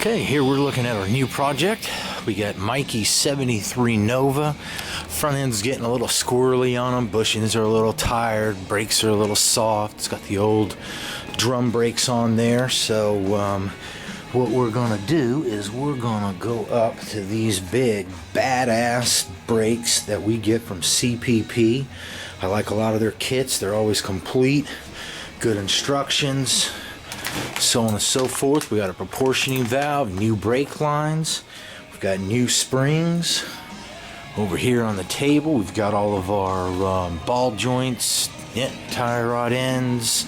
Okay, here we're looking at our new project. We got Mikey's 73 Nova. Front end's getting a little squirrely on them. Bushings are a little tired. Brakes are a little soft. It's got the old drum brakes on there. So what we're gonna do is we're gonna go up to these big badass brakes that we get from CPP. I like a lot of their kits. They're always complete, good instructions, so on and so forth. We got a proportioning valve, new brake lines, we've got new springs. Over here on the table we've got all of our ball joints, tie rod ends,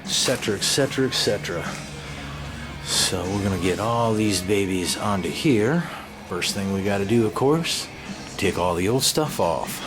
etc, etc, etc. So we're gonna get all these babies onto here. First thing we got to do, of course, take all the old stuff off.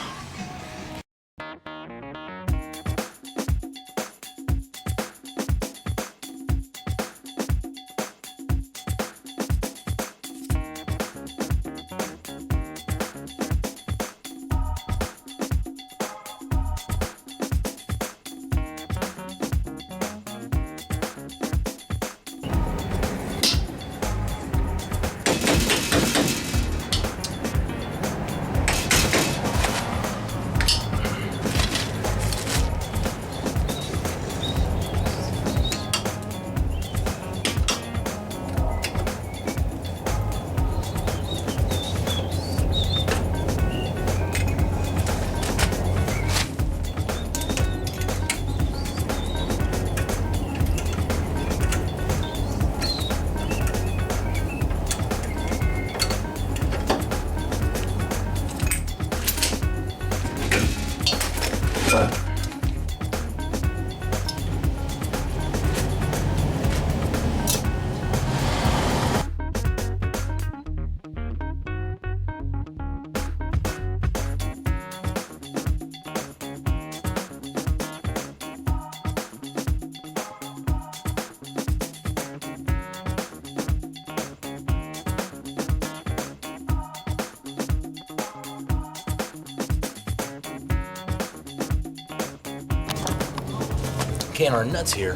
Okay, and our nuts here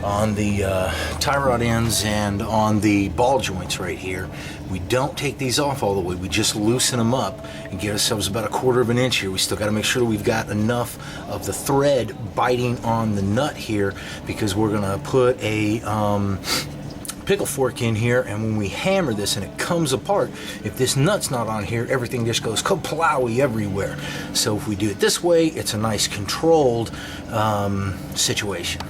on the tie rod ends and on the ball joints right here, we don't take these off all the way. We just loosen them up and get ourselves about 1/4 of an inch here. We still got to make sure that we've got enough of the thread biting on the nut here, because we're going to put a pickle fork in here, and when we hammer this and it comes apart, if this nut's not on here, everything just goes kaplowy everywhere. So if we do it this way, it's a nice controlled situation.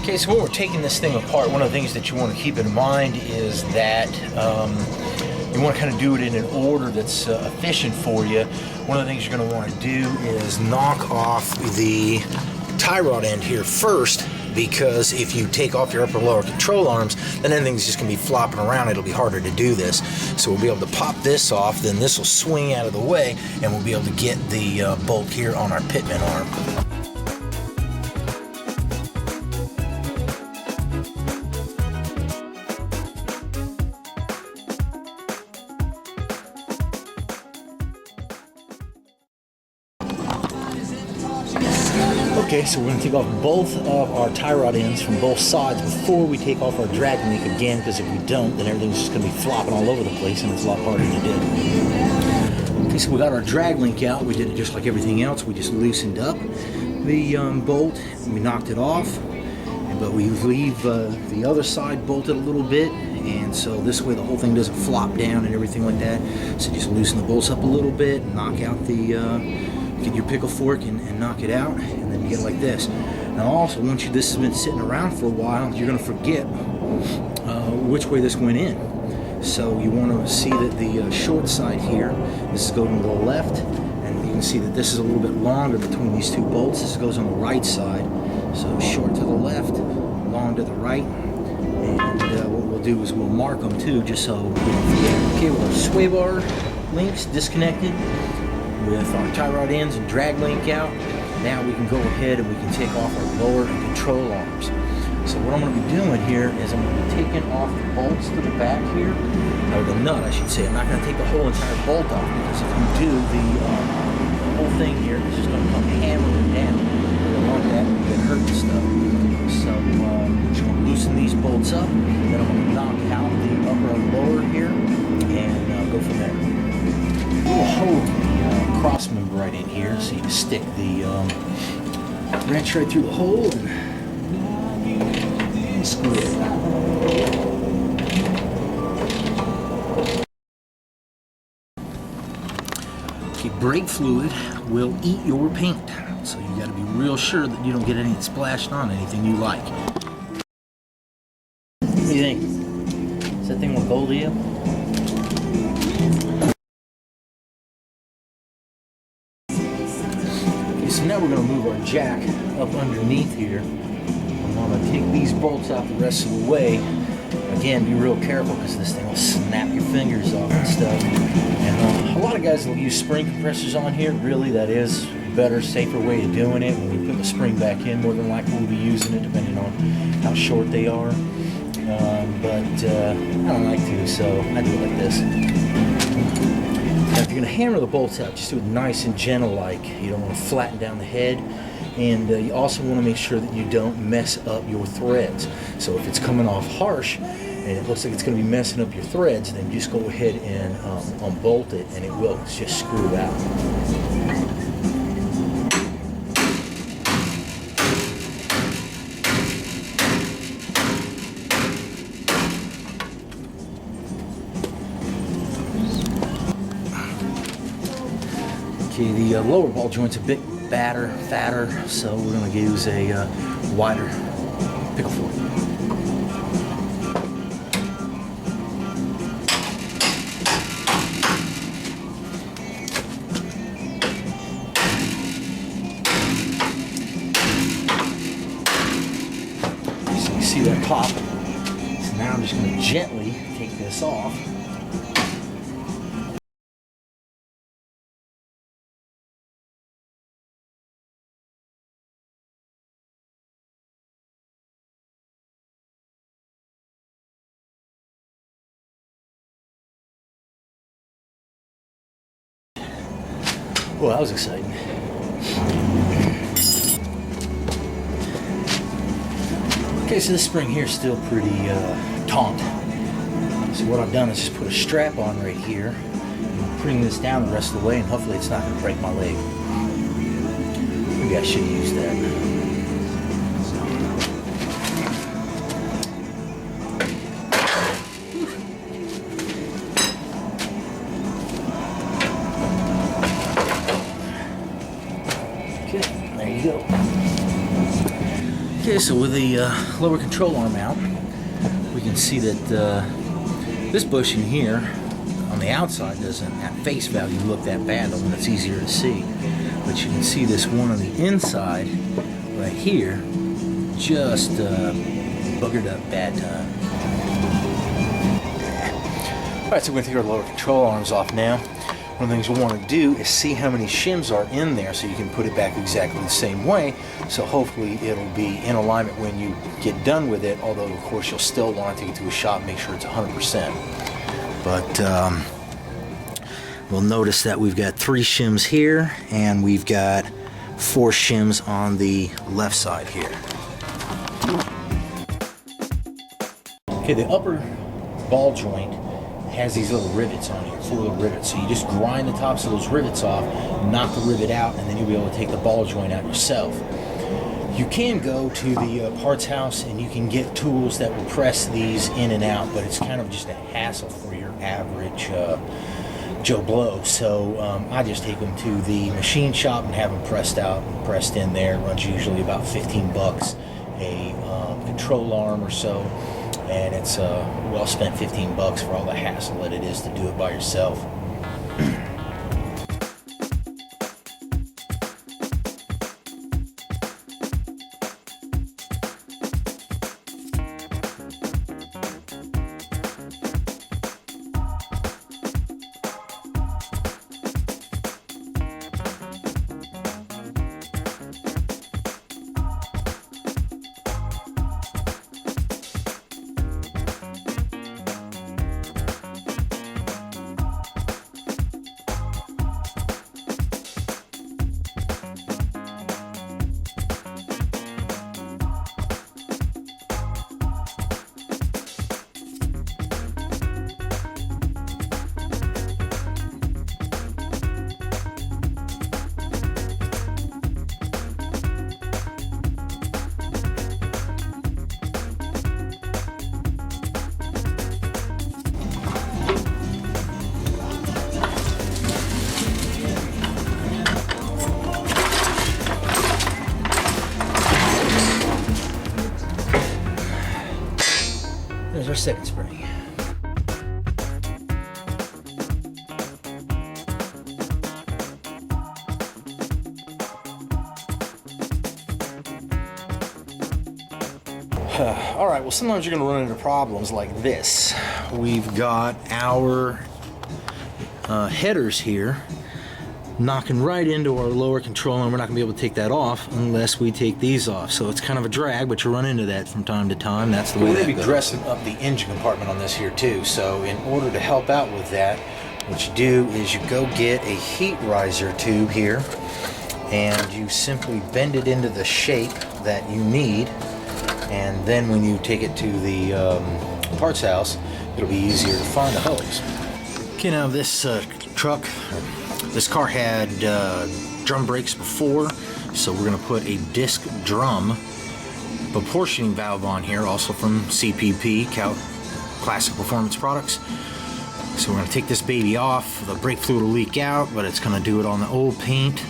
Okay, so when we're taking this thing apart, one of the things that you want to keep in mind is that you want to kind of do it in an order that's efficient for you. One of the things you're going to want to do is knock off the tie rod end here first, because if you take off your upper and lower control arms, then everything's just going to be flopping around. It'll be harder to do this. So we'll be able to pop this off, then this will swing out of the way, and we'll be able to get the bolt here on our pitman arm. Okay, so we're going to take off both of our tie rod ends from both sides before we take off our drag link again, because if we don't, then everything's just going to be flopping all over the place and it's a lot harder to do. Okay, so we got our drag link out. We did it just like everything else. We just loosened up the bolt and we knocked it off, but we leave the other side bolted a little bit, and so this way the whole thing doesn't flop down and everything like that. So just loosen the bolts up a little bit, knock out the get your pickle fork and knock it out, and then you get it like this. Now also, once this has been sitting around for a while, you're going to forget which way this went in. So you want to see that the short side here, this is going to the left, and you can see that this is a little bit longer between these two bolts. This goes on the right side. So short to the left, long to the right. And what we'll do is we'll mark them too, just so we don't forget. Okay, with our sway bar links disconnected, with our tie rod ends and drag link out, now we can go ahead and we can take off our lower and control arms. So what I'm going to be doing here is I'm going to be taking off the bolts to the back here, or the nut I should say. I'm not going to take the whole entire bolt off, because if you do, the whole thing here is just going to come hammering down. We don't want that to get hurt and stuff. So I'm just going to loosen these bolts up, then I'm going to knock out the upper and lower here, and go from there. We'll hold the cross member right in here, so you can stick the wrench right through the hole and screw it. Okay, brake fluid will eat your paint, so you got to be real sure that you don't get any splashed on anything you like. What do you think? Does that thing look gold to you? Okay, so now we're going to move our jack up underneath here. I'm going to take these bolts out the rest of the way. Again, be real careful, because this thing will snap your fingers off and stuff. And a lot of guys will use spring compressors on here. Really, that is a better, safer way of doing it. When we put the spring back in, more than likely we'll be using it, depending on how short they are. But I don't like to, so I do it like this. Now, if you're going to hammer the bolts out, just do it nice and gentle like. You don't want to flatten down the head. And you also want to make sure that you don't mess up your threads. So if it's coming off harsh and it looks like it's going to be messing up your threads, then just go ahead and unbolt it, and it will just screw out. Okay, the lower ball joint's a bit fatter, so we're going to use a wider pickle fork. So you see that pop. So now I'm just going to gently take this off. Well, that was exciting. Okay, so this spring here is still pretty taut. So what I've done is just put a strap on right here. I'm putting this down the rest of the way, and hopefully it's not going to break my leg. Maybe I should use that. Go. Okay, so with the lower control arm out, we can see that this bushing here on the outside doesn't at face value look that bad, the one that's easier to see. But you can see this one on the inside right here just buggered up bad time. Alright, so we're going to take our lower control arms off now. One of the things we want to do is see how many shims are in there, so you can put it back exactly the same way. So hopefully it'll be in alignment when you get done with it, although of course you'll still want to take it to a shop and make sure it's 100%. But we'll notice that we've got 3 shims here, and we've got 4 shims on the left side here. Okay, the upper ball joint has these little rivets on here, 4 little rivets. So you just grind the tops of those rivets off, knock the rivet out, and then you'll be able to take the ball joint out yourself. You can go to the parts house and you can get tools that will press these in and out, but it's kind of just a hassle for your average Joe Blow. So I just take them to the machine shop and have them pressed out and pressed in there. It runs usually about 15 bucks a control arm or so. And it's well spent 15 bucks for all the hassle that it is to do it by yourself. There's our second spring. All right, well, sometimes you're going to run into problems like this. We've got our headers here knocking right into our lower control, and we're not going to be able to take that off unless we take these off. So it's kind of a drag, but you run into that from time to time. That's the way. We're going to be dressing up the engine compartment on this here too. So in order to help out with that, what you do is you go get a heat riser tube here, and you simply bend it into the shape that you need. And then when you take it to the parts house, it'll be easier to find the hose. Okay, now this this car had drum brakes before, so we're going to put a disc drum proportioning valve on here, also from CPP, Classic Performance Products. So we're going to take this baby off. The brake fluid will leak out, but it's going to do it on the old paint.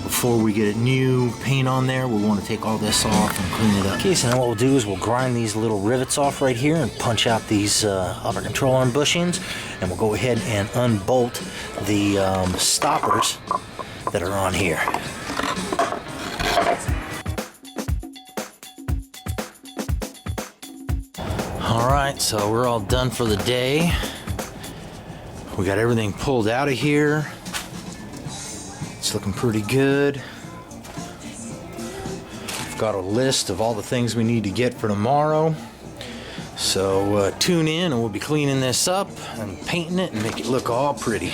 Before we get a new paint on there, we'll want to take all this off and clean it up. Okay, so now what we'll do is we'll grind these little rivets off right here and punch out these upper control arm bushings, and we'll go ahead and unbolt the stoppers that are on here. Alright, so we're all done for the day. We got everything pulled out of here. It's looking pretty good. I've got a list of all the things we need to get for tomorrow. So tune in and we'll be cleaning this up and painting it and make it look all pretty.